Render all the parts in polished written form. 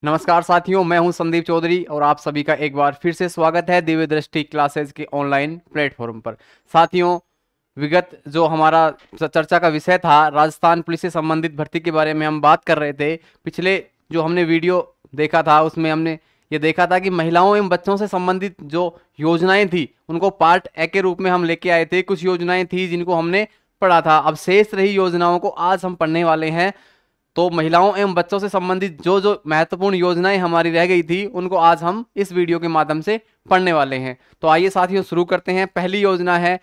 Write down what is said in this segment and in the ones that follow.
नमस्कार साथियों, मैं हूं संदीप चौधरी और आप सभी का एक बार फिर से स्वागत है दिव्य दृष्टि क्लासेस के ऑनलाइन प्लेटफॉर्म पर। साथियों, विगत जो हमारा चर्चा का विषय था राजस्थान पुलिस से संबंधित भर्ती के बारे में हम बात कर रहे थे। पिछले जो हमने वीडियो देखा था उसमें हमने ये देखा था कि महिलाओं एवं बच्चों से संबंधित जो योजनाएं थी उनको पार्ट ए के रूप में हम लेके आए थे। कुछ योजनाएं थी जिनको हमने पढ़ा था। अब शेष रही योजनाओं को आज हम पढ़ने वाले हैं। तो महिलाओं एवं बच्चों से संबंधित जो जो महत्वपूर्ण योजनाएं हमारी रह गई थी उनको आज हम इस वीडियो के माध्यम से पढ़ने वाले हैं। तो आइए साथियों शुरू करते हैं। पहली योजना है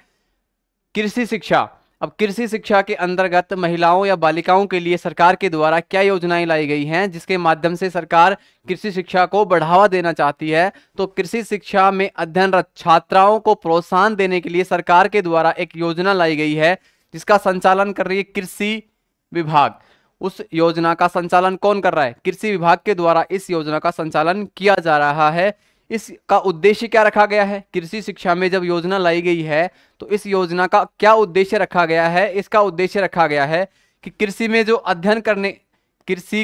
कृषि शिक्षा। अब कृषि शिक्षा के अंतर्गत महिलाओं या बालिकाओं के लिए सरकार के द्वारा क्या योजनाएं लाई गई हैं जिसके माध्यम से सरकार कृषि शिक्षा को बढ़ावा देना चाहती है। तो कृषि शिक्षा में अध्ययनरत छात्राओं को प्रोत्साहन देने के लिए सरकार के द्वारा एक योजना लाई गई है जिसका संचालन कर रही है कृषि विभाग। उस योजना का संचालन कौन कर रहा है? कृषि विभाग के द्वारा इस योजना का संचालन किया जा रहा है। इसका उद्देश्य क्या रखा गया है? कृषि शिक्षा में जब योजना लाई गई है तो इस योजना का क्या उद्देश्य रखा गया है? इसका उद्देश्य रखा गया है कि कृषि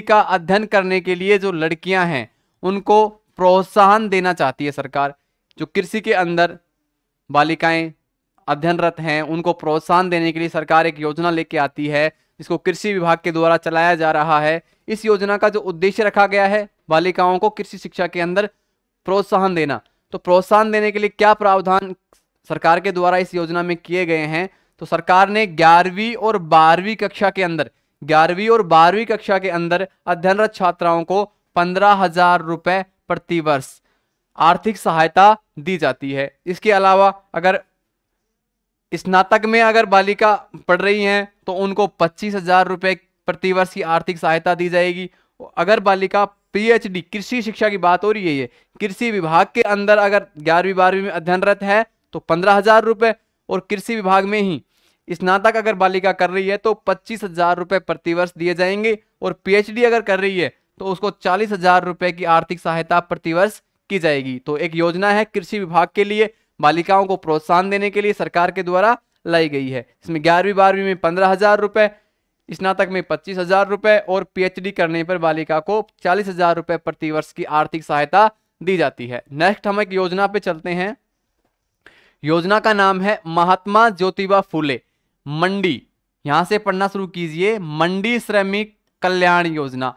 का अध्ययन करने के लिए जो लड़कियां हैं उनको प्रोत्साहन देना चाहती है सरकार। जो कृषि के अंदर बालिकाएं अध्ययनरत हैं उनको प्रोत्साहन देने के लिए सरकार एक योजना लेके आती है जिसको कृषि विभाग के द्वारा चलाया जा रहा है। इस योजना का जो उद्देश्य रखा गया है बालिकाओं को कृषि शिक्षा के अंदर प्रोत्साहन देना। तो प्रोत्साहन देने के लिए क्या प्रावधान सरकार के द्वारा इस योजना में किए गए हैं? तो सरकार ने 11वीं और 12वीं कक्षा के अंदर अध्ययनरत छात्राओं को 15,000 रुपए प्रति वर्ष आर्थिक सहायता दी जाती है। इसके अलावा अगर स्नातक में अगर बालिका पढ़ रही हैं तो उनको 25,000 रुपए प्रति वर्ष की आर्थिक सहायता दी जाएगी। अगर बालिका पीएचडी, कृषि शिक्षा की बात हो रही है, ये कृषि विभाग के अंदर अगर 11वीं 12वीं में अध्ययनरत है तो 15,000 रुपए, और कृषि विभाग में ही स्नातक अगर बालिका कर रही है तो 25,000 रुपए प्रति वर्ष दिए जाएंगे, और पीएचडी अगर कर रही है तो उसको 40,000 रुपए की आर्थिक सहायता प्रति वर्ष की जाएगी। तो एक योजना है कृषि विभाग के लिए बालिकाओं को प्रोत्साहन देने के लिए सरकार के द्वारा लाई गई है। इसमें 11वीं 12वीं में 15,000 रुपए, स्नातक में 25,000 रुपए और पीएचडी करने पर बालिका को 40,000 रुपए प्रति वर्ष की आर्थिक सहायता दी जाती है। नेक्स्ट हम एक योजना पे चलते हैं। योजना का नाम है महात्मा ज्योतिबा फूले मंडी। यहां से पढ़ना शुरू कीजिए। मंडी श्रमिक कल्याण योजना।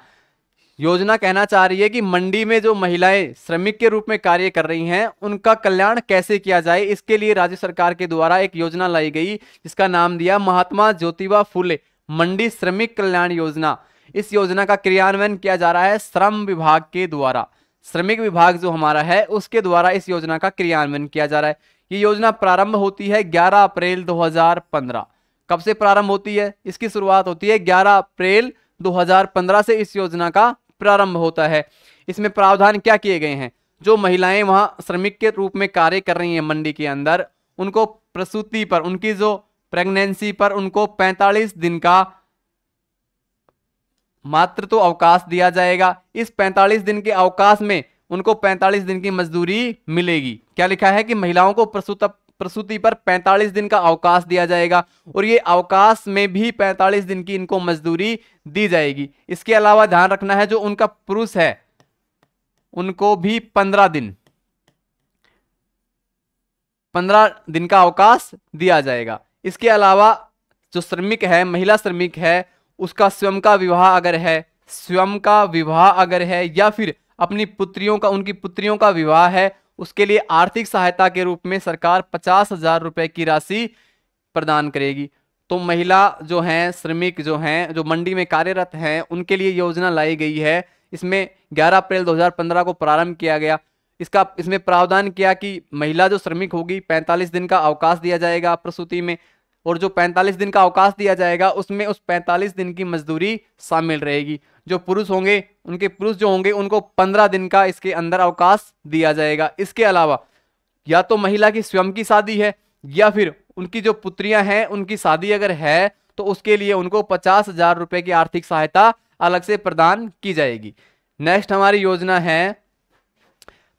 योजना कहना चाह रही है कि मंडी में जो महिलाएं श्रमिक के रूप में कार्य कर रही हैं उनका कल्याण कैसे किया जाए। इसके लिए राज्य सरकार के द्वारा एक योजना लाई गई जिसका नाम दिया महात्मा ज्योतिबा फूले मंडी श्रमिक कल्याण योजना। इस योजना का क्रियान्वयन किया जा रहा है श्रम विभाग के द्वारा। श्रमिक विभाग जो हमारा है उसके द्वारा इस योजना का क्रियान्वयन किया जा रहा है। ये योजना प्रारंभ होती है 11 अप्रैल 2015। कब से प्रारंभ होती है? इसकी शुरुआत होती है 11 अप्रैल 2015 से इस योजना का प्रारंभ होता है। इसमें प्रावधान क्या किए गए हैं? जो महिलाएं वहां श्रमिक के रूप में कार्य कर रही हैं मंडी के अंदर, उनको प्रसूति पर, उनकी जो प्रेगनेंसी पर उनको 45 दिन का मातृत्व अवकाश दिया जाएगा। इस 45 दिन के अवकाश में उनको 45 दिन की मजदूरी मिलेगी। क्या लिखा है कि महिलाओं को प्रसूति पर 45 दिन का अवकाश दिया जाएगा और ये अवकाश में भी 45 दिन की इनको मजदूरी दी जाएगी। इसके अलावा ध्यान रखना है जो उनका पुरुष है उनको भी 15 दिन का अवकाश दिया जाएगा। इसके अलावा जो श्रमिक है, महिला श्रमिक है, उसका स्वयं का विवाह अगर है या फिर अपनी उनकी पुत्रियों का विवाह है, उसके लिए आर्थिक सहायता के रूप में सरकार 50,000 रुपए की राशि प्रदान करेगी। तो महिला जो हैं, श्रमिक जो हैं, जो मंडी में कार्यरत हैं, उनके लिए योजना लाई गई है। इसमें 11 अप्रैल 2015 को प्रारंभ किया गया। इसमें प्रावधान किया कि महिला जो श्रमिक होगी 45 दिन का अवकाश दिया जाएगा प्रसूति में, और जो 45 दिन का अवकाश दिया जाएगा उसमें उस 45 दिन की मजदूरी शामिल रहेगी। जो पुरुष होंगे, उनको 15 दिन का इसके अंदर अवकाश दिया जाएगा। इसके अलावा या तो महिला की स्वयं की शादी है या फिर उनकी जो पुत्रियां हैं उनकी शादी अगर है तो उसके लिए उनको 50,000 रुपए की आर्थिक सहायता अलग से प्रदान की जाएगी। नेक्स्ट हमारी योजना है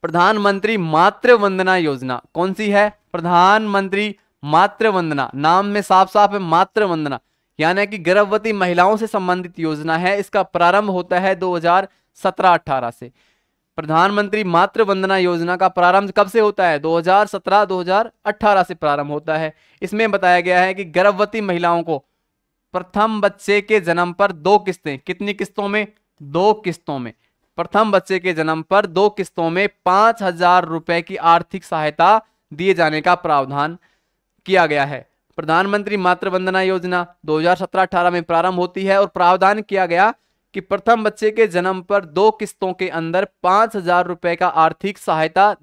प्रधानमंत्री मातृ वंदना योजना। कौन सी है? प्रधानमंत्री मातृ वंदना। नाम में साफ साफ है मातृ वंदना। यानी कि गर्भवती महिलाओं से संबंधित योजना है। इसका प्रारंभ होता है 2017-18 से। प्रधानमंत्री मातृ वंदना योजना का प्रारंभ कब से होता है? 2017-2018 से प्रारंभ होता है। इसमें बताया गया है कि गर्भवती महिलाओं को प्रथम बच्चे के जन्म पर 2 किस्तें, कितनी किस्तों में? 2 किस्तों में, प्रथम बच्चे के जन्म पर 2 किस्तों में 5,000 रुपए की आर्थिक सहायता दिए जाने का प्रावधान किया गया है। प्रधानमंत्री मातृ वंदना योजना 2017-18 में प्रारंभ होती है और प्रावधान किया गया कि प्रथम बच्चे के जन्म पर 2 किस्तों के अंदर 5,000 रुपए का आर्थिक सहायता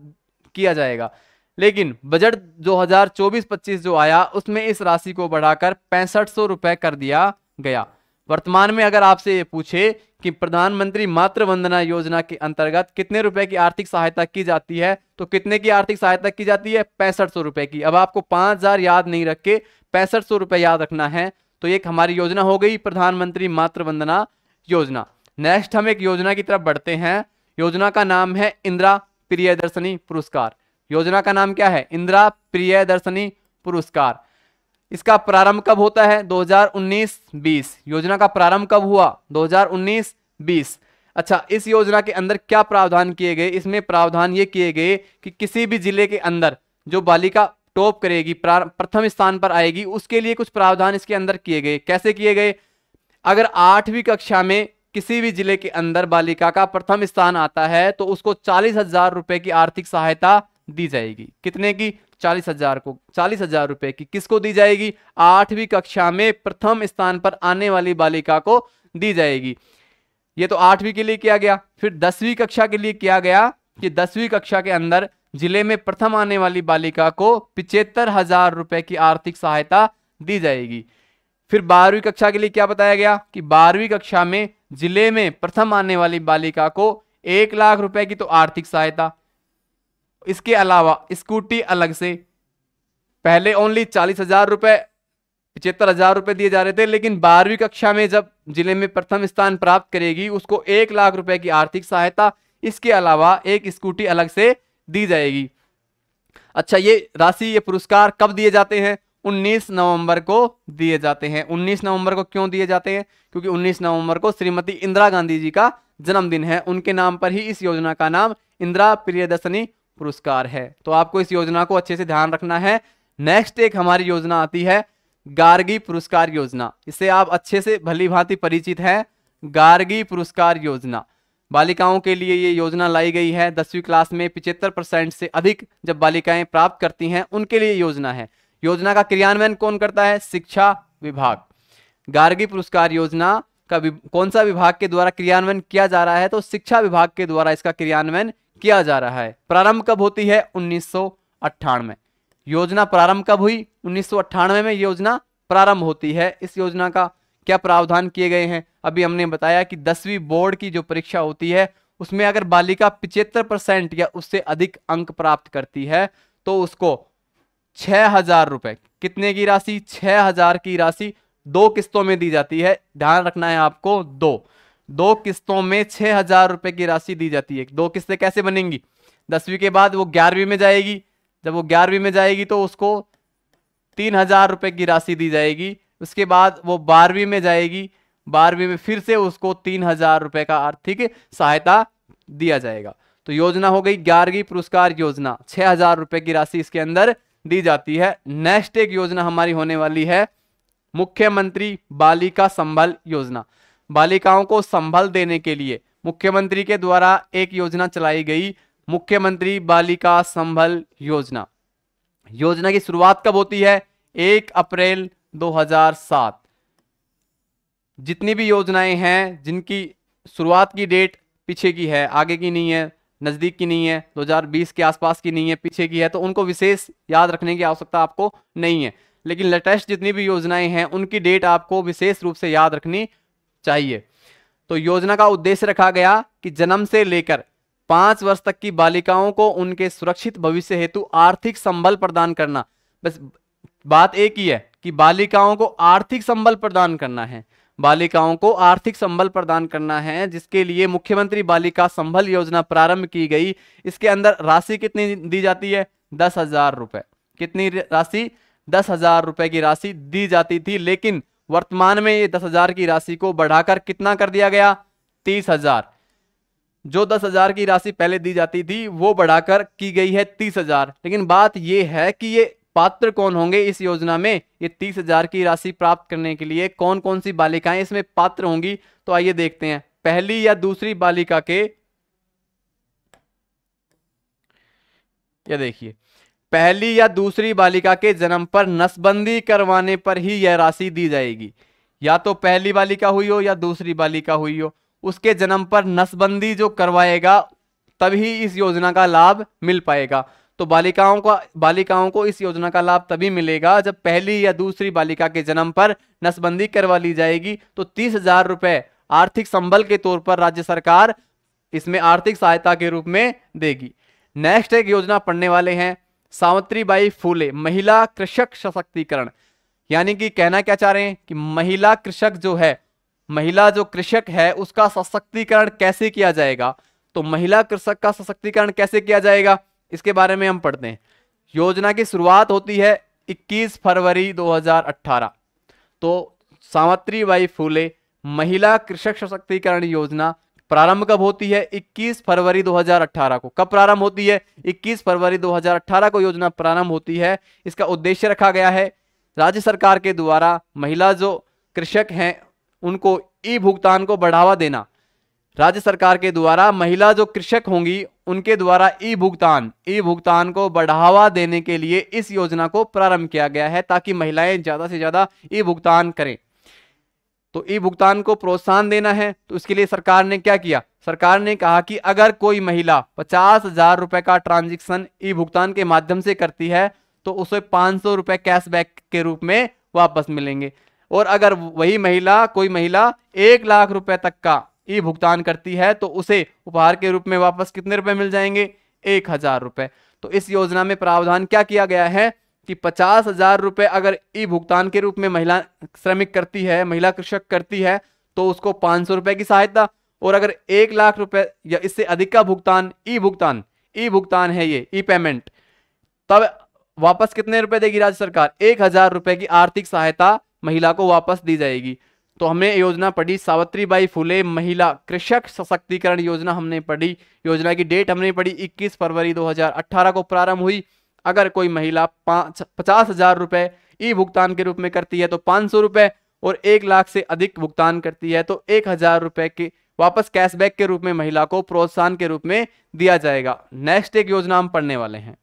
किया जाएगा। लेकिन बजट 2024-25 जो आया उसमें इस राशि को बढ़ाकर 6500 रुपए कर दिया गया। वर्तमान में अगर आपसे ये पूछे कि प्रधानमंत्री मातृ वंदना योजना के अंतर्गत कितने रुपए की आर्थिक सहायता की जाती है, तो कितने की आर्थिक सहायता की जाती है? 6500 रुपए की। अब आपको 5000 याद नहीं रख के 6500 रुपए याद रखना है। तो एक हमारी योजना हो गई प्रधानमंत्री मातृ वंदना योजना। नेक्स्ट हम एक योजना की तरफ बढ़ते हैं। योजना का नाम है इंदिरा प्रियदर्शनी पुरस्कार। योजना का नाम क्या है? इंदिरा प्रियदर्शनी पुरस्कार। इसका प्रारंभ कब होता है? 2019-20। योजना का प्रारंभ कब हुआ? 2019-20। अच्छा, इस योजना के अंदर क्या प्रावधान किए गए? इसमें प्रावधान ये किए गए कि किसी भी जिले के अंदर जो बालिका टॉप करेगी, प्रथम स्थान पर आएगी, उसके लिए कुछ प्रावधान इसके अंदर किए गए। कैसे किए गए? अगर 8वीं कक्षा में किसी भी जिले के अंदर बालिका का प्रथम स्थान आता है तो उसको 40,000 रुपए की आर्थिक सहायता दी जाएगी। कितने की? 40,000 को, 40,000 रुपए की। किसको दी जाएगी? 8वीं कक्षा में प्रथम स्थान पर आने वाली बालिका को दी जाएगी। ये तो 8वीं के लिए किया गया। फिर 10वीं कक्षा के लिए किया गया कि 10वीं कक्षा के अंदर जिले में प्रथम आने वाली बालिका को 75,000 रुपए की आर्थिक सहायता दी जाएगी। फिर 12वीं कक्षा के लिए क्या बताया गया कि 12वीं कक्षा में जिले में प्रथम आने वाली बालिका को 1 लाख रुपए की तो आर्थिक सहायता, इसके अलावा स्कूटी अलग से। पहले ओनली 40,000 रुपए, 75,000 रुपए दिए जा रहे थे, लेकिन 12वीं कक्षा में जब जिले में प्रथम स्थान प्राप्त करेगी उसको 1 लाख रुपए की आर्थिक सहायता, इसके अलावा एक स्कूटी अलग से दी जाएगी। अच्छा, ये राशि, ये पुरस्कार कब दिए जाते हैं? 19 नवंबर को दिए जाते हैं। 19 नवंबर को क्यों दिए जाते हैं? क्योंकि 19 नवंबर को श्रीमती इंदिरा गांधी जी का जन्मदिन है। उनके नाम पर ही इस योजना का नाम इंदिरा प्रियदर्शनी पुरस्कार है। तो आपको इस योजना को अच्छे से ध्यान रखना है। नेक्स्ट एक हमारी योजना आती है गार्गी पुरस्कार योजना। इससे आप अच्छे से भली भांति परिचित हैं। गार्गी पुरस्कार योजना बालिकाओं के लिए ये योजना लाई गई है। 10वीं क्लास में 75% से अधिक जब बालिकाएं प्राप्त करती हैं उनके लिए योजना है। योजना का क्रियान्वयन कौन करता है? शिक्षा विभाग। गार्गी पुरस्कार योजना का कौन सा विभाग के द्वारा क्रियान्वयन किया जा रहा है? तो शिक्षा विभाग के द्वारा इसका क्रियान्वयन किया जा रहा है। प्रारंभ कब होती है? 1998। योजना प्रारंभ कब हुई? 1998 में योजना प्रारंभ होती है। इस योजना का क्या प्रावधान किए गए हैं? अभी हमने बताया कि 10वीं बोर्ड की जो परीक्षा होती है उसमें अगर बालिका 75% या उससे अधिक अंक प्राप्त करती है तो उसको 6,000 रुपए, कितने की राशि? 6,000 की राशि 2 किस्तों में दी जाती है। ध्यान रखना है आपको, 2 किस्तों में 6,000 रुपए की राशि दी जाती है। 2 किस्तें कैसे बनेंगी? 10वीं के बाद वो 11वीं में जाएगी। जब वो 11वीं में जाएगी तो उसको 3,000 रुपए की राशि दी जाएगी। उसके बाद वो 12वीं में जाएगी। 12वीं में फिर से उसको 3,000 रुपए का आर्थिक सहायता दिया जाएगा। तो योजना हो गई गार्गी पुरस्कार योजना। 6,000 रुपए की राशि इसके अंदर दी जाती है। नेक्स्ट एक योजना हमारी होने वाली है मुख्यमंत्री बालिका संबल योजना। बालिकाओं को संबल देने के लिए मुख्यमंत्री के द्वारा एक योजना चलाई गई, मुख्यमंत्री बालिका संबल योजना। योजना की शुरुआत कब होती है? 1 अप्रैल 2007। जितनी भी योजनाएं हैं जिनकी शुरुआत की डेट पीछे की है, आगे की नहीं है, नजदीक की नहीं है, 2020 के आसपास की नहीं है, पीछे की है, तो उनको विशेष याद रखने की आवश्यकता आपको नहीं है। लेकिन लेटेस्ट जितनी भी योजनाएं हैं उनकी डेट आपको विशेष रूप से याद रखनी चाहिए। तो योजना का उद्देश्य रखा गया कि जन्म से लेकर 5 वर्ष तक की बालिकाओं को उनके सुरक्षित भविष्य हेतु आर्थिक संबल प्रदान करना। बस बात एक ही है कि बालिकाओं को आर्थिक संबल प्रदान करना है। बालिकाओं को आर्थिक संबल प्रदान करना है, जिसके लिए मुख्यमंत्री बालिका संबल योजना प्रारंभ की गई। इसके अंदर राशि कितनी दी जाती है? 10,000 रुपए। कितनी राशि? 10,000 रुपए की राशि दी जाती थी, लेकिन वर्तमान में ये 10,000 की राशि को बढ़ाकर कितना कर दिया गया? 30,000। जो 10,000 की राशि पहले दी जाती थी वो बढ़ाकर की गई है 30,000। लेकिन बात ये है कि ये पात्र कौन होंगे इस योजना में, ये 30,000 की राशि प्राप्त करने के लिए कौन कौन सी बालिकाएं इसमें पात्र होंगी। तो आइए देखते हैं। पहली या दूसरी बालिका के, यह देखिए, पहली या दूसरी बालिका के जन्म पर नसबंदी करवाने पर ही यह राशि दी जाएगी। या तो पहली बालिका हुई हो या दूसरी बालिका हुई हो, उसके जन्म पर नसबंदी जो करवाएगा तभी इस योजना का लाभ मिल पाएगा। तो बालिकाओं को इस योजना का लाभ तभी मिलेगा जब पहली या दूसरी बालिका के जन्म पर नसबंदी करवा ली जाएगी। तो 30,000 रुपए आर्थिक संबल के तौर पर राज्य सरकार इसमें आर्थिक सहायता के रूप में देगी। नेक्स्ट एक योजना पढ़ने वाले हैं, सावित्रीबाई फूले महिला कृषक सशक्तिकरण। यानी कि कहना क्या चाह रहे हैं कि महिला कृषक जो है, महिला जो कृषक है उसका सशक्तिकरण कैसे किया जाएगा। तो महिला कृषक का सशक्तिकरण कैसे किया जाएगा इसके बारे में हम पढ़ते हैं। योजना की शुरुआत होती है 21 फरवरी 2018। तो सावित्रीबाई फूले महिला कृषक सशक्तिकरण योजना प्रारंभ कब होती है? 21 फरवरी 2018 को। कब प्रारंभ होती है? 21 फरवरी 2018 को योजना प्रारंभ होती है। इसका उद्देश्य रखा गया है राज्य सरकार के द्वारा महिला जो कृषक हैं उनको ई भुगतान को बढ़ावा देना। राज्य सरकार के द्वारा महिला जो कृषक होंगी उनके द्वारा ई भुगतान को बढ़ावा देने के लिए इस योजना को प्रारंभ किया गया है, ताकि महिलाएं ज्यादा से ज्यादा ई भुगतान करें। तो ई भुगतान को प्रोत्साहन देना है, तो इसके लिए सरकार ने क्या किया? सरकार ने कहा कि अगर कोई महिला 50,000 रुपए का ट्रांजैक्शन ई भुगतान के माध्यम से करती है तो उसे 500 रुपए कैशबैक के रूप में वापस मिलेंगे। और अगर वही महिला, कोई महिला 1 लाख रुपए तक का ई भुगतान करती है तो उसे उपहार के रूप में वापस कितने रुपए मिल जाएंगे? 1,000 रुपए। तो इस योजना में प्रावधान क्या किया गया है कि 50,000 रुपए अगर ई भुगतान के रूप में महिला श्रमिक करती है, महिला कृषक करती है, तो उसको 500 रुपए की सहायता। और अगर 1 लाख रुपए या इससे अधिक का भुगतान ई भुगतान है, ये ई पेमेंट, तब वापस कितने रुपए देगी राज्य सरकार? 1,000 रुपए की आर्थिक सहायता महिला को वापस दी जाएगी। तो हमने योजना पढ़ी सावित्रीबाई फुले महिला कृषक सशक्तिकरण योजना हमने पढ़ी। योजना की डेट हमने पढ़ी 21 फरवरी 2018 को प्रारंभ हुई। अगर कोई महिला 50,000 रुपए ई भुगतान के रूप में करती है तो 500 रुपए, और 1 लाख से अधिक भुगतान करती है तो 1,000 रुपए के वापस कैशबैक के रूप में महिला को प्रोत्साहन के रूप में दिया जाएगा। नेक्स्ट एक योजना हम पढ़ने वाले हैं।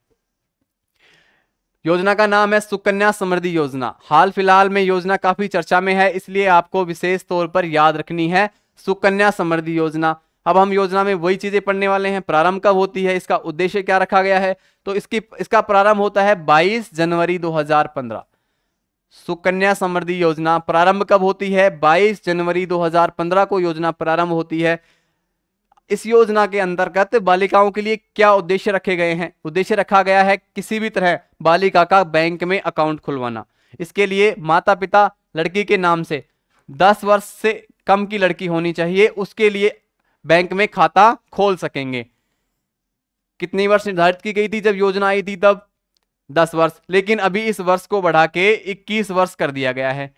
योजना का नाम है सुकन्या समृद्धि योजना। हाल फिलहाल में योजना काफी चर्चा में है, इसलिए आपको विशेष तौर पर याद रखनी है सुकन्या समृद्धि योजना। अब हम योजना में वही चीजें पढ़ने वाले हैं। प्रारंभ कब होती है, इसका उद्देश्य क्या रखा गया है? तो इसका प्रारंभ होता है 22 जनवरी 2015। सुकन्या समृद्धि योजना प्रारंभ कब होती है? 22 जनवरी 2015 को योजना प्रारंभ होती है। इस योजना के अंतर्गत बालिकाओं के लिए क्या उद्देश्य रखे गए हैं? उद्देश्य रखा गया है किसी भी तरह बालिका का बैंक में अकाउंट खुलवाना। इसके लिए माता पिता लड़की के नाम से 10 वर्ष से कम की लड़की होनी चाहिए, उसके लिए बैंक में खाता खोल सकेंगे। कितनी वर्ष निर्धारित की गई थी जब योजना आई थी? तब 10 वर्ष, लेकिन अभी इस वर्ष को बढ़ा के 21 वर्ष कर दिया गया है।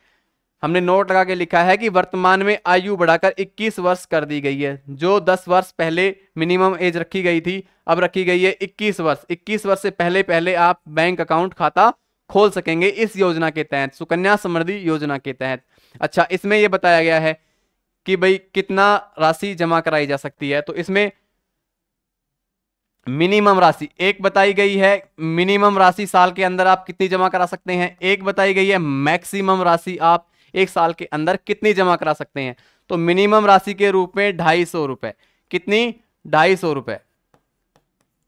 हमने नोट लगा के लिखा है कि वर्तमान में आयु बढ़ाकर 21 वर्ष कर दी गई है। जो 10 वर्ष पहले मिनिमम एज रखी गई थी, अब रखी गई है 21 वर्ष। 21 वर्ष से पहले पहले आप बैंक अकाउंट खाता खोल सकेंगे इस योजना के तहत, सुकन्या समृद्धि योजना के तहत। अच्छा, इसमें यह बताया गया है कि भाई कितना राशि जमा कराई जा सकती है। तो इसमें मिनिमम राशि एक बताई गई है। मिनिमम राशि साल के अंदर आप कितनी जमा करा सकते हैं, एक बताई गई है। मैक्सिमम राशि आप एक साल के अंदर कितनी जमा करा सकते हैं? तो मिनिमम राशि के रूप में 250 रुपए। कितनी? 250 रुपए।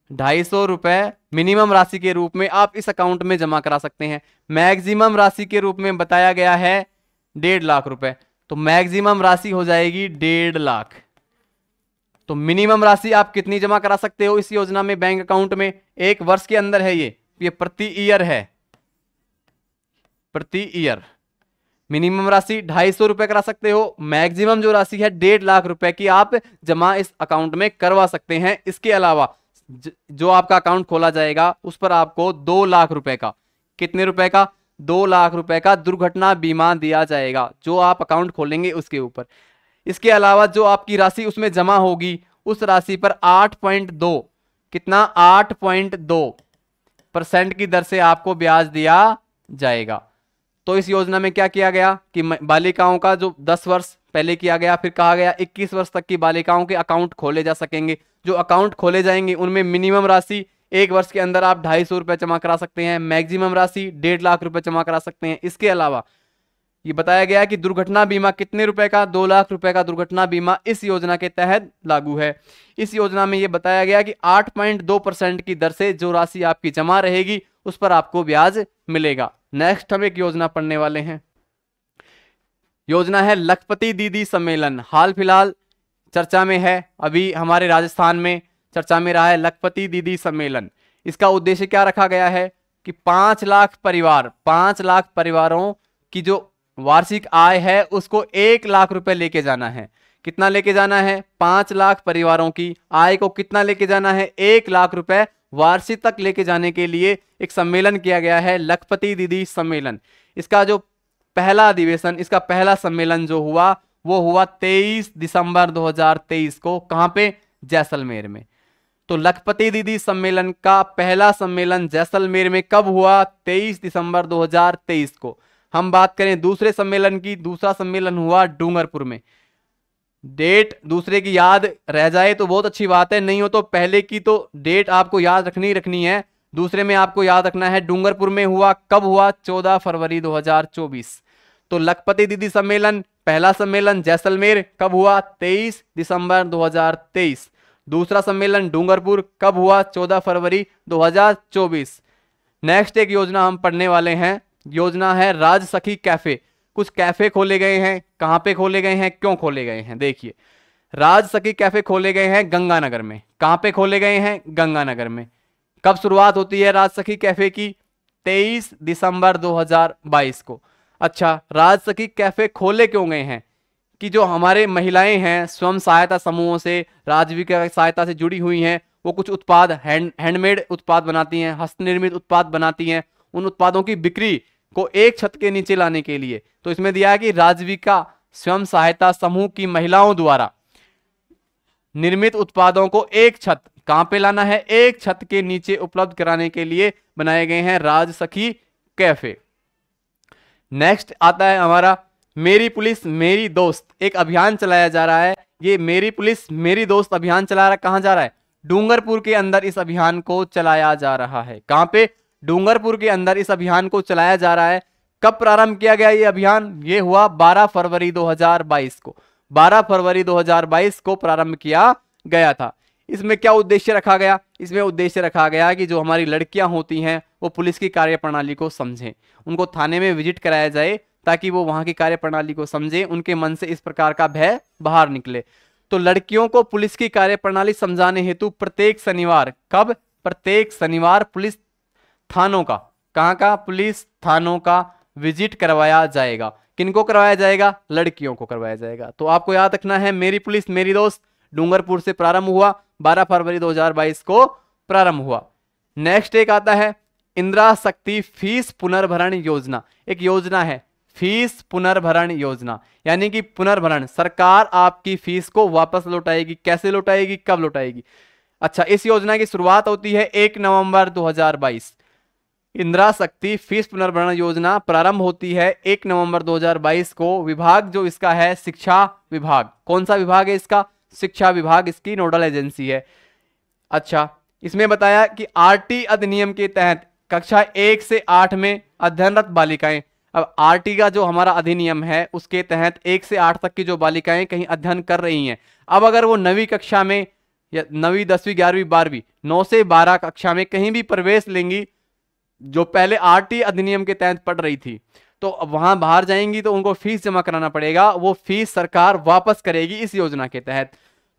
250 रुपए मिनिमम राशि के रूप में आप इस अकाउंट में जमा करा सकते हैं। मैक्सिमम राशि के रूप में बताया गया है 1.5 लाख रुपए। तो मैक्सिमम राशि हो जाएगी 1.5 लाख। तो मिनिमम राशि आप कितनी जमा करा सकते हो इस योजना में बैंक अकाउंट में? 1 वर्ष के अंदर है ये प्रति ईयर है, प्रति ईयर। मिनिमम राशि 250 रुपए करा सकते हो। मैक्सिमम जो राशि है 1.5 लाख रुपए की आप जमा इस अकाउंट में करवा सकते हैं। इसके अलावा जो आपका अकाउंट खोला जाएगा उस पर आपको 2 लाख रुपए का, कितने रुपए का? 2 लाख रुपए का दुर्घटना बीमा दिया जाएगा जो आप अकाउंट खोलेंगे उसके ऊपर। इसके अलावा जो आपकी राशि उसमें जमा होगी उस राशि पर 8.2 कितना 8.2% की दर से आपको ब्याज दिया जाएगा। तो इस योजना में क्या किया गया कि बालिकाओं का जो 10 वर्ष पहले किया गया, फिर कहा गया 21 वर्ष तक की बालिकाओं के अकाउंट खोले जा सकेंगे। जो अकाउंट खोले जाएंगे उनमें मिनिमम राशि 1 वर्ष के अंदर आप 250 रुपए जमा करा सकते हैं, मैक्सिमम राशि 1.5 लाख रुपए जमा करा सकते हैं। इसके अलावा ये बताया गया कि दुर्घटना बीमा कितने रुपए का, 2 लाख रुपए का दुर्घटना बीमा इस योजना के तहत लागू है। इस योजना में ये बताया गया कि 8.2% की दर से जो राशि आपकी जमा रहेगी उस पर आपको ब्याज मिलेगा। नेक्स्ट हम एक योजना पढ़ने वाले हैं। योजना है लखपति दीदी सम्मेलन। हाल फिलहाल चर्चा में है, अभी हमारे राजस्थान में चर्चा में रहा है लखपति दीदी सम्मेलन। इसका उद्देश्य क्या रखा गया है कि 5 लाख परिवारों की जो वार्षिक आय है उसको 1 लाख रुपए लेके जाना है। कितना लेके जाना है? 5 लाख परिवारों की आय को कितना लेके जाना है? 1 लाख रुपए वार्षिक तक लेके जाने के लिए एक सम्मेलन किया गया है, लखपति दीदी सम्मेलन। इसका जो पहला अधिवेशन, इसका पहला सम्मेलन जो हुआ वो हुआ 23 दिसंबर 2023 को। कहां पे? जैसलमेर में। तो लखपति दीदी सम्मेलन का पहला सम्मेलन जैसलमेर में कब हुआ? 23 दिसंबर 2023 को। हम बात करें दूसरे सम्मेलन की, दूसरा सम्मेलन हुआ डूंगरपुर में। डेट दूसरे की याद रह जाए तो बहुत अच्छी बात है, नहीं हो तो पहले की तो डेट आपको याद रखनी है। दूसरे में आपको याद रखना है डूंगरपुर में हुआ। कब हुआ? 14 फरवरी 2024। तो लखपति दीदी सम्मेलन पहला सम्मेलन जैसलमेर कब हुआ? 23 दिसंबर 2023। दूसरा सम्मेलन डूंगरपुर कब हुआ? 14 फरवरी 2024। नेक्स्ट एक योजना हम पढ़ने वाले हैं, योजना है राजसखी कैफे। कुछ कैफे खोले गए हैं। कहां पे खोले गए हैं, क्यों खोले गए हैं? देखिए, राजसखी कैफे खोले गए हैं गंगानगर में। कहां पे खोले गए हैं? गंगानगर में। कब शुरुआत होती है राजसखी कैफे की? 23 दिसंबर 2022 को। अच्छा, राजसखी कैफे खोले क्यों गए हैं? कि जो हमारे महिलाएं हैं स्वयं सहायता समूहों से, राजविका सहायता से जुड़ी हुई हैं, वो कुछ उत्पाद हैंडमेड उत्पाद बनाती हैं, हस्तनिर्मित उत्पाद बनाती हैं। उन उत्पादों की बिक्री को एक छत के नीचे लाने के लिए तो इसमें दिया है कि राजविका स्वयं सहायता समूह की महिलाओं द्वारा निर्मित उत्पादों को एक छत, कहां पे लाना है? एक छत के नीचे उपलब्ध कराने के लिए बनाए गए हैं राजसखी कैफे। नेक्स्ट आता है हमारा मेरी पुलिस मेरी दोस्त। एक अभियान चलाया जा रहा है। ये मेरी पुलिस मेरी दोस्त अभियान चला रहा है। कहां जा रहा है? डूंगरपुर के अंदर इस अभियान को चलाया जा रहा है। कहां पे? डूंगरपुर के अंदर इस अभियान को चलाया जा रहा है। कब प्रारंभ किया गया ये अभियान? ये हुआ 12 फरवरी 2022 को। 12 फरवरी 2022 को प्रारंभ किया गया था। इसमें क्या उद्देश्य रखा गया? इसमें उद्देश्य रखा गया कि जो हमारी लड़कियां होती हैं वो पुलिस की कार्यप्रणाली को समझें। उनको थाने में विजिट कराया जाए ताकि वो वहां की कार्यप्रणाली को समझें, उनके मन से इस प्रकार का भय बाहर निकले। तो लड़कियों को पुलिस की कार्यप्रणाली समझाने हेतु प्रत्येक शनिवार, कब? प्रत्येक शनिवार पुलिस थानों का, कहां का? पुलिस थानों का विजिट करवाया जाएगा। किनको करवाया जाएगा? लड़कियों को करवाया जाएगा। तो आपको याद रखना है मेरी पुलिस मेरी दोस्त डूंगरपुर से प्रारंभ हुआ, 12 फरवरी 2022 को प्रारंभ हुआ। नेक्स्ट एक आता है इंदिरा शक्ति फीस पुनर्भरण योजना। एक योजना है फीस पुनर्भरण योजना, यानी कि पुनर्भरण, सरकार आपकी फीस को वापस लौटाएगी। कैसे लौटाएगी, कब लौटाएगी? अच्छा, इस योजना की शुरुआत होती है 1 नवंबर 2022। इंदिरा शक्ति फीस पुनर्भरण योजना प्रारंभ होती है 1 नवंबर 2022 को। विभाग जो इसका है शिक्षा विभाग। कौन सा विभाग है इसका? शिक्षा विभाग इसकी नोडल एजेंसी है। अच्छा, इसमें बताया कि आरटी अधिनियम के तहत कक्षा 1 से 8 में अध्ययनरत बालिकाएं, अब आरटी का जो हमारा अधिनियम है उसके तहत 1 से 8 तक की जो बालिकाएं कहीं अध्ययन कर रही हैं, अब अगर वो 9वीं कक्षा में या 9वीं 10वीं 11वीं 12वीं 9 से 12 कक्षा में कहीं भी प्रवेश लेंगी, जो पहले आरटी अधिनियम के तहत पढ़ रही थी, तो अब वहां बाहर जाएंगी तो उनको फीस जमा कराना पड़ेगा। वो फीस सरकार वापस करेगी इस योजना के तहत।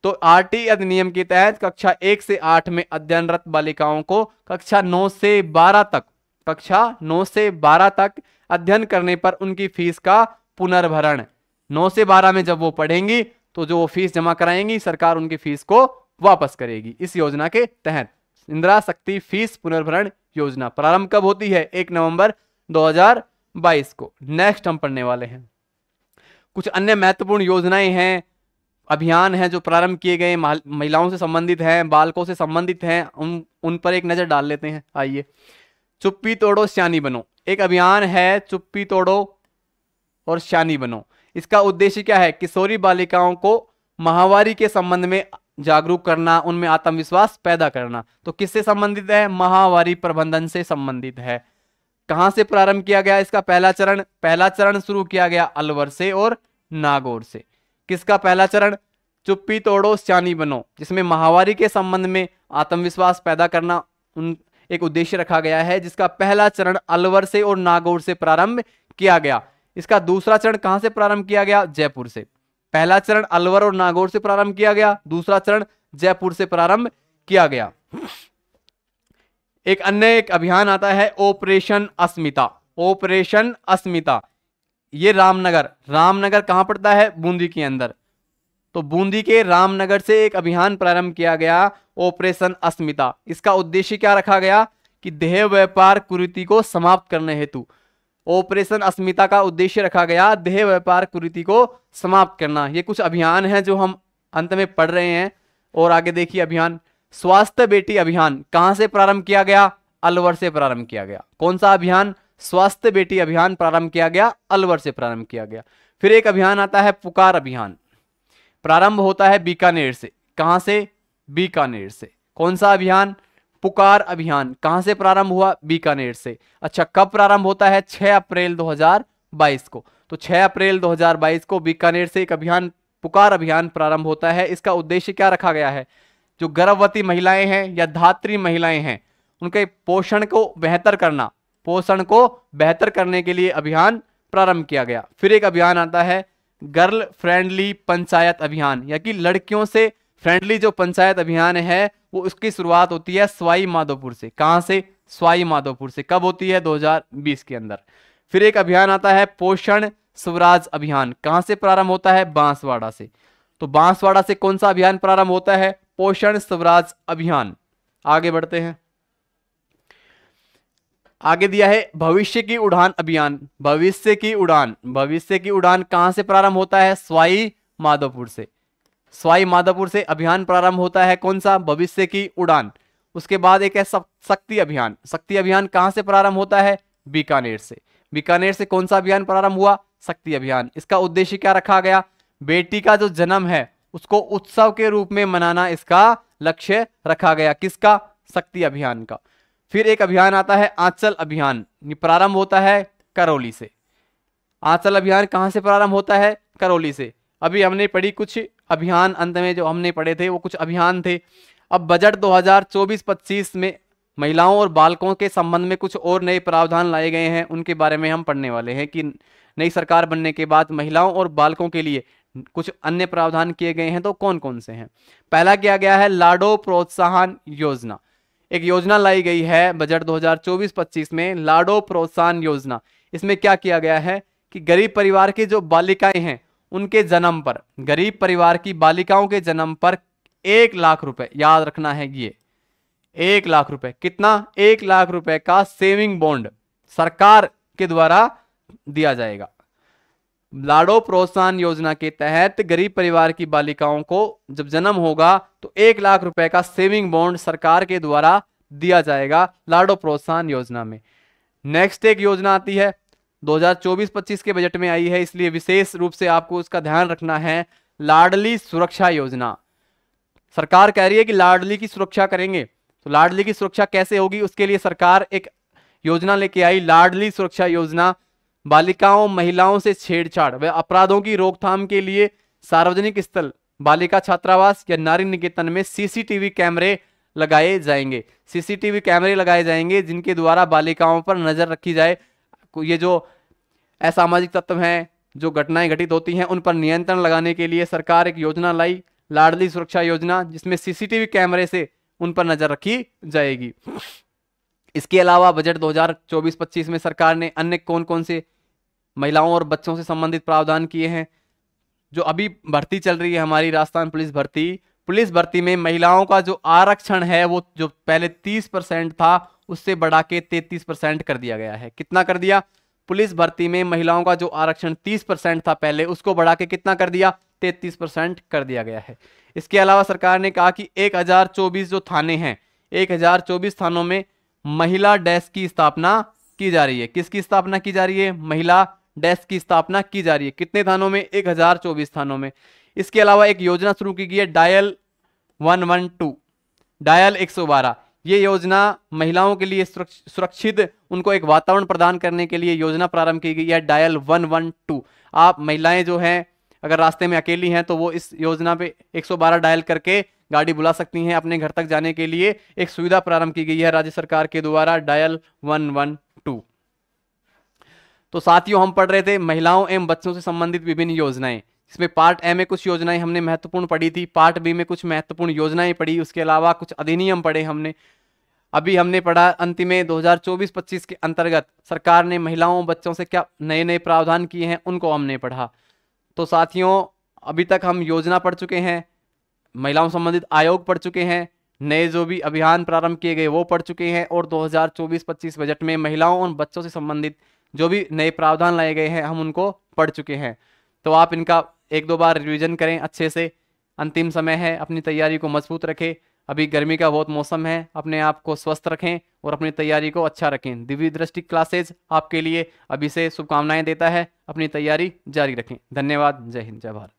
तो आरटी अधिनियम के तहत कक्षा 1 से 8 में अध्ययनरत बालिकाओं को कक्षा 9 से 12 तक अध्ययन करने पर उनकी फीस का पुनर्भरण, 9 से 12 में जब वो पढ़ेंगी तो जो वो फीस जमा कराएंगी सरकार उनकी फीस को वापस करेगी। इस योजना के तहत इंदिरा शक्ति फीस पुनर्भरण योजना प्रारंभ कब होती है? 1 नवंबर 2022 को। नेक्स्ट हम पढ़ने वाले हैं कुछ अन्य महत्वपूर्ण योजनाएं हैं अभियान हैं जो प्रारंभ किए गए, महिलाओं से संबंधित हैं, बालकों से संबंधित हैं, उन पर एक नजर डाल लेते हैं। आइए, चुप्पी तोड़ो श्यानी बनो, एक अभियान है चुप्पी तोड़ो और श्यानी बनो। इसका उद्देश्य क्या है? किशोरी बालिकाओं को माहवारी के संबंध में जागरूक करना, उनमें आत्मविश्वास पैदा करना। तो किससे संबंधित है? माहवारी प्रबंधन से संबंधित है। कहां से प्रारंभ किया गया इसका पहला चरण शुरू किया गया अलवर से और नागौर से। किसका पहला चरण? चुप्पी तोड़ो श्यानी बनो, जिसमें माहवारी के संबंध में आत्मविश्वास पैदा करना एक उद्देश्य रखा गया है, जिसका पहला चरण अलवर से और नागौर से प्रारंभ किया गया। इसका दूसरा चरण कहां से प्रारंभ किया गया? जयपुर से। पहला चरण अलवर और नागौर से प्रारंभ किया गया, दूसरा चरण जयपुर से प्रारंभ किया गया। एक अन्य अभियान आता है ऑपरेशन अस्मिता। ऑपरेशन अस्मिता ये रामनगर कहां पड़ता है? बूंदी के अंदर। तो बूंदी के रामनगर से एक अभियान प्रारंभ किया गया, ऑपरेशन अस्मिता। इसका उद्देश्य क्या रखा गया? कि देह व्यापार कुरीति को समाप्त करने हेतु ऑपरेशन अस्मिता का उद्देश्य रखा गया, देह व्यापार कुरीति को समाप्त करना। ये कुछ अभियान हैं जो हम अंत में पढ़ रहे हैं। और आगे देखिए अभियान स्वास्थ्य बेटी अभियान कहां से प्रारंभ किया गया? अलवर से प्रारंभ किया गया। कौन सा अभियान? स्वास्थ्य बेटी अभियान प्रारंभ किया गया, अलवर से प्रारंभ किया गया। फिर एक अभियान आता है पुकार अभियान, प्रारंभ होता है बीकानेर से। कहां से? बीकानेर से। कौन सा अभियान? पुकार अभियान। कहां से प्रारंभ हुआ? बीकानेर से। अच्छा, कब प्रारंभ होता है? 6 अप्रैल 2022 को। तो 6 अप्रैल 2022 को बीकानेर से एक अभियान पुकार अभियान प्रारंभ होता है। इसका उद्देश्य क्या रखा गया है? जो गर्भवती महिलाएं हैं या धात्री महिलाएं हैं, उनके पोषण को बेहतर करने के लिए अभियान प्रारंभ किया गया। फिर एक अभियान आता है गर्ल फ्रेंडली पंचायत अभियान, या कि लड़कियों से फ्रेंडली जो पंचायत अभियान है वो उसकी शुरुआत होती है सवाई माधोपुर से। कहां से? सवाई माधोपुर से। कब होती है? 2020 के अंदर। फिर एक अभियान आता है पोषण स्वराज अभियान। कहां से प्रारंभ होता है? बांसवाड़ा से। तो बांसवाड़ा से कौन सा अभियान प्रारंभ होता है? पोषण स्वराज अभियान। आगे बढ़ते हैं। आगे दिया है भविष्य की उड़ान अभियान। भविष्य की उड़ान कहां से प्रारंभ होता है? सवाई माधोपुर से। सवाई माधोपुर से अभियान प्रारंभ होता है। कौन सा? भविष्य की उड़ान। उसके बाद एक है शक्ति अभियान। शक्ति अभियान कहां से प्रारंभ होता है? बीकानेर से। बीकानेर से कौन सा अभियान प्रारंभ हुआ? शक्ति अभियान। इसका उद्देश्य क्या रखा गया? बेटी का जो जन्म है उसको उत्सव के रूप में मनाना इसका लक्ष्य रखा गया। किसका? शक्ति अभियान का। फिर एक अभियान आता है आंचल अभियान। प्रारंभ होता है करौली से। आंचल अभियान कहां से प्रारंभ होता है? करौली से। अभी हमने पढ़ी कुछ अभियान, अंत में जो हमने पढ़े थे वो कुछ अभियान थे। अब बजट 2024-25 में महिलाओं और बालकों के संबंध में कुछ और नए प्रावधान लाए गए हैं, उनके बारे में हम पढ़ने वाले हैं कि नई सरकार बनने के बाद महिलाओं और बालकों के लिए कुछ अन्य प्रावधान किए गए हैं। तो कौन कौन से हैं? पहला किया गया है लाडो प्रोत्साहन योजना। एक योजना लाई गई है बजट 2024-25 में, लाडो प्रोत्साहन योजना। इसमें क्या किया गया है कि गरीब परिवार की जो बालिकाएं हैं उनके जन्म पर, गरीब परिवार की बालिकाओं के जन्म पर 1 लाख रुपए, याद रखना है ये 1 लाख रुपए। कितना? 1 लाख रुपए का सेविंग बॉन्ड सरकार के द्वारा दिया जाएगा। लाडो प्रोत्साहन योजना के तहत गरीब परिवार की बालिकाओं को जब जन्म होगा तो 1 लाख रुपए का सेविंग बॉन्ड सरकार के द्वारा दिया जाएगा लाडो प्रोत्साहन योजना में। नेक्स्ट एक योजना आती है 2024-25 के बजट में आई है, इसलिए विशेष रूप से आपको उसका ध्यान रखना है, लाडली सुरक्षा योजना। सरकार कह रही है कि लाडली की सुरक्षा करेंगे। तो लाडली की सुरक्षा कैसे होगी? उसके लिए सरकार एक योजना लेके आई, लाडली सुरक्षा योजना। बालिकाओं महिलाओं से छेड़छाड़ व अपराधों की रोकथाम के लिए सार्वजनिक स्थल, बालिका छात्रावास या नारी निकेतन में सीसीटीवी कैमरे लगाए जाएंगे। सीसीटीवी कैमरे लगाए जाएंगे जिनके द्वारा बालिकाओं पर नजर रखी जाए। ये जो असामाजिक तत्व हैं, जो घटनाएं घटित होती हैं, उन पर नियंत्रण लगाने के लिए सरकार एक योजना लाई, लाडली सुरक्षा योजना, जिसमें सीसीटीवी कैमरे से उन पर नजर रखी जाएगी। इसके अलावा बजट 2024-25 में सरकार ने अन्य कौन कौन से महिलाओं और बच्चों से संबंधित प्रावधान किए हैं? जो अभी भर्ती चल रही है हमारी राजस्थान पुलिस भर्ती में महिलाओं का जो आरक्षण है वो जो पहले 30% था उससे बढ़ा के 33% कर दिया गया है। कितना कर दिया? पुलिस भर्ती में महिलाओं का जो आरक्षण 30% था पहले, उसको बढ़ा के कितना कर दिया? 33% कर दिया गया है। इसके अलावा सरकार ने कहा कि 1024 जो थाने हैं, 1024 थानों में महिला डेस्क की स्थापना की जा रही है। किसकी स्थापना की जा रही है? महिला डेस्क की स्थापना की जा रही है। कितने थानों में? 1024 थानों में। इसके अलावा एक योजना शुरू की गई है, डायल 112, डायल 112। ये योजना महिलाओं के लिए सुरक्षित उनको एक वातावरण प्रदान करने के लिए योजना प्रारंभ की गई है, डायल 112। आप महिलाएं जो हैं अगर रास्ते में अकेली हैं तो वो इस योजना पे 112 डायल करके गाड़ी बुला सकती हैं। अपने घर तक जाने के लिए एक सुविधा प्रारंभ की गई है राज्य सरकार के द्वारा, डायल 112। तो साथियों, हम पढ़ रहे थे महिलाओं एवं बच्चों से संबंधित विभिन्न योजनाएं। इसमें पार्ट ए में कुछ योजनाएं हमने महत्वपूर्ण पढ़ी थी, पार्ट बी में कुछ महत्वपूर्ण योजनाएं पढ़ी, उसके अलावा कुछ अधिनियम पढ़े हमने। अभी हमने पढ़ा अंतिम में 2024-25 के अंतर्गत सरकार ने महिलाओं बच्चों से क्या नए नए प्रावधान किए हैं, उनको हमने पढ़ा। तो साथियों, अभी तक हम योजना पढ़ चुके हैं, महिलाओं संबंधित आयोग पढ़ चुके हैं, नए जो भी अभियान प्रारंभ किए गए वो पढ़ चुके हैं, और 2024-25 बजट में महिलाओं और बच्चों से संबंधित जो भी नए प्रावधान लाए गए हैं हम उनको पढ़ चुके हैं। तो आप इनका एक दो बार रिवीजन करें अच्छे से। अंतिम समय है, अपनी तैयारी को मजबूत रखें। अभी गर्मी का बहुत मौसम है, अपने आप को स्वस्थ रखें और अपनी तैयारी को अच्छा रखें। दिव्य दृष्टि क्लासेज आपके लिए अभी से शुभकामनाएं देता है। अपनी तैयारी जारी रखें। धन्यवाद। जय हिंद, जय भारत।